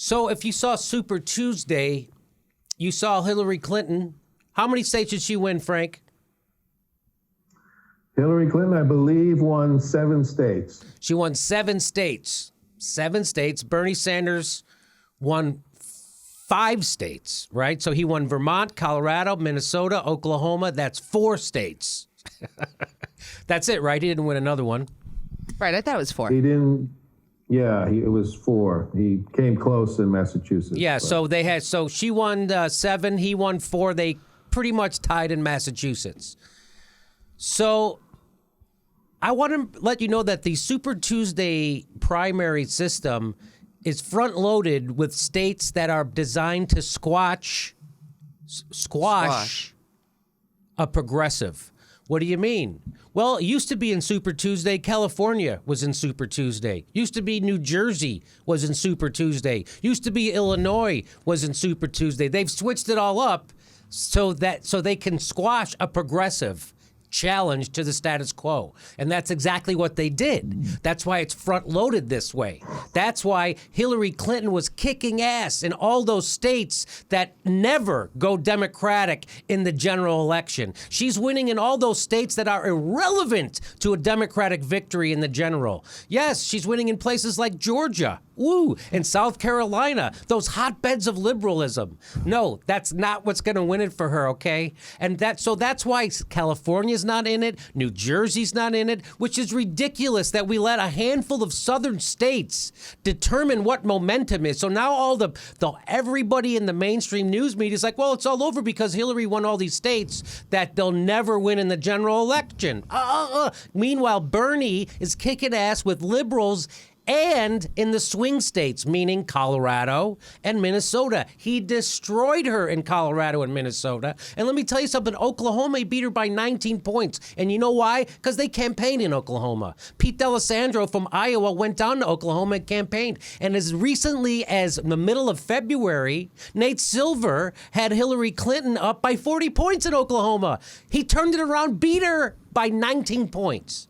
So if you saw Super Tuesday, you saw Hillary Clinton. How many states did she win, Frank? Hillary Clinton, I believe, won 7 states. She won 7 states. 7 states. Bernie Sanders won 5 states, right? So he won Vermont, Colorado, Minnesota, Oklahoma. That's 4 states. That's it, right? He didn't win another one. Right, I thought it was 4. He didn't. Yeah, it was 4. He came close in Massachusetts. Yeah, but. so she won 7, he won 4. They pretty much tied in Massachusetts. So I want to let you know that the Super Tuesday primary system is front-loaded with states that are designed to squash a progressive. What do you mean? Well, it used to be in Super Tuesday. California was in Super Tuesday. Used to be New Jersey was in Super Tuesday. Used to be Illinois was in Super Tuesday. They've switched it all up so they can squash a progressive challenge to the status quo. And that's exactly what they did. That's why it's front-loaded this way. That's why Hillary Clinton was kicking ass in all those states that never go Democratic in the general election. She's winning in all those states that are irrelevant to a Democratic victory in the general. Yes, she's winning in places like Georgia. Woo! In South Carolina, those hotbeds of liberalism. No, that's not what's going to win it for her, okay? And that's why California's not in it, New Jersey's not in it, which is ridiculous that we let a handful of southern states determine what momentum is. So now everybody in the mainstream news media is like, well, it's all over because Hillary won all these states that they'll never win in the general election. Meanwhile, Bernie is kicking ass with liberals and in the swing states, meaning Colorado and Minnesota. He destroyed her in Colorado and Minnesota. And let me tell you something, Oklahoma beat her by 19 points. And you know why? Because they campaigned in Oklahoma. Pete D'Alessandro from Iowa went down to Oklahoma and campaigned. And as recently as the middle of February, Nate Silver had Hillary Clinton up by 40 points in Oklahoma. He turned it around, beat her by 19 points.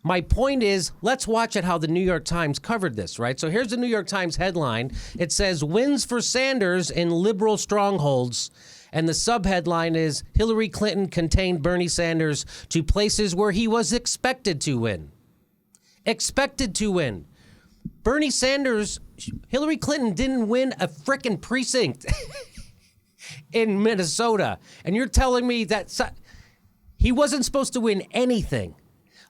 My point is, let's watch how the New York Times covered this, right? So here's the New York Times headline. It says, wins for Sanders in liberal strongholds. And the subheadline is, Hillary Clinton contained Bernie Sanders to places where he was expected to win. Expected to win. Hillary Clinton didn't win a frickin' precinct in Minnesota. And you're telling me that he wasn't supposed to win anything.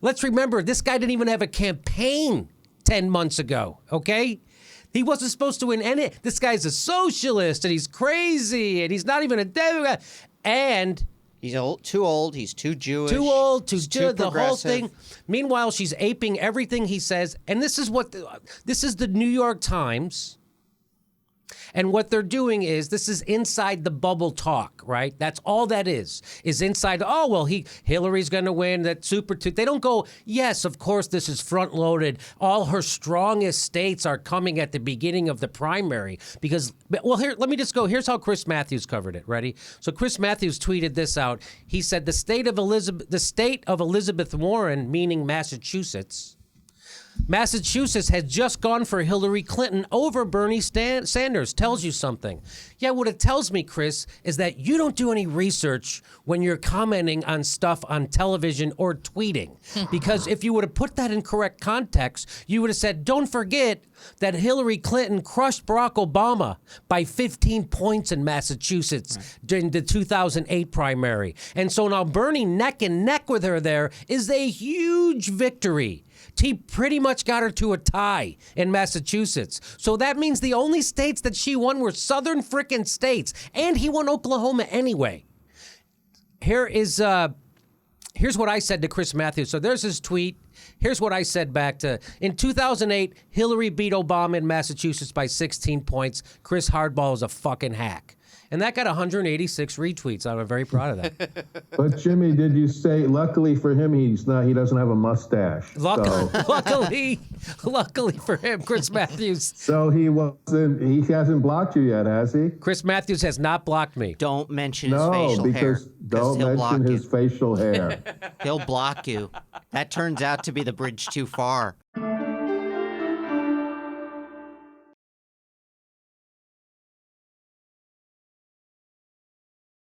Let's remember, this guy didn't even have a campaign 10 months ago, okay? He wasn't supposed to win any. This guy's a socialist, and he's crazy, and he's not even a Democrat. And he's too old, he's too Jewish. Too old, too progressive. The whole thing. Meanwhile, she's aping everything he says. And this is the New York Times. And what they're doing is, this is inside the bubble talk, right? That's all that is inside. Oh, well, Hillary's going to win that Super Tuesday. They don't go, yes, of course, this is front loaded. All her strongest states are coming at the beginning of the primary because, well, here, let me just go. Here's how Chris Matthews covered it. Ready? So Chris Matthews tweeted this out. He said, the state of Elizabeth Warren, meaning Massachusetts has just gone for Hillary Clinton over Bernie Sanders. Tells you something. Yeah, what it tells me, Chris, is that you don't do any research when you're commenting on stuff on television or tweeting. Because if you would have put that in correct context, you would have said, don't forget that Hillary Clinton crushed Barack Obama by 15 points in Massachusetts during the 2008 primary. And so now Bernie neck and neck with her there is a huge victory. He pretty much got her to a tie in Massachusetts. So that means the only states that she won were southern frickin' states. And he won Oklahoma anyway. Here's what I said to Chris Matthews. So there's his tweet. Here's what I said back to, in 2008, Hillary beat Obama in Massachusetts by 16 points. Chris Hardball is a fucking hack. And that got 186 retweets. I'm very proud of that. But Jimmy, did you say, luckily for him, he doesn't have a mustache. Luckily for him, Chris Matthews. So he hasn't blocked you yet, has he? Chris Matthews has not blocked me. Don't mention his facial hair. Don't mention his facial hair. He'll block you. That turns out to be the bridge too far.